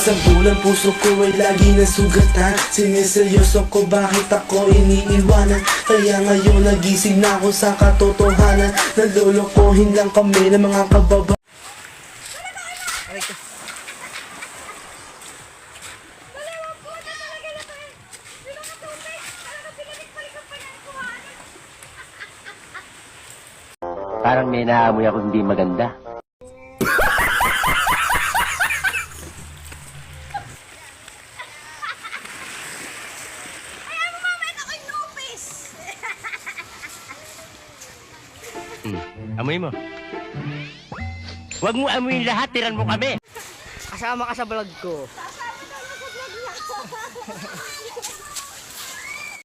Sa bulan puso ko ay lagi ng sugatan. Siniseryoso ko bakit ako iniiwanan. Kaya ngayon nagising na ako sa katotohanan. Nalolokohin lang kami ng mga kababa. Parang may naamoy ako hindi maganda. Ayaw mo mama, ito ko'y lupis! Amoy mo. Huwag mo amoyin lahat, tiran mo kami. Kasama ka sa vlog ko.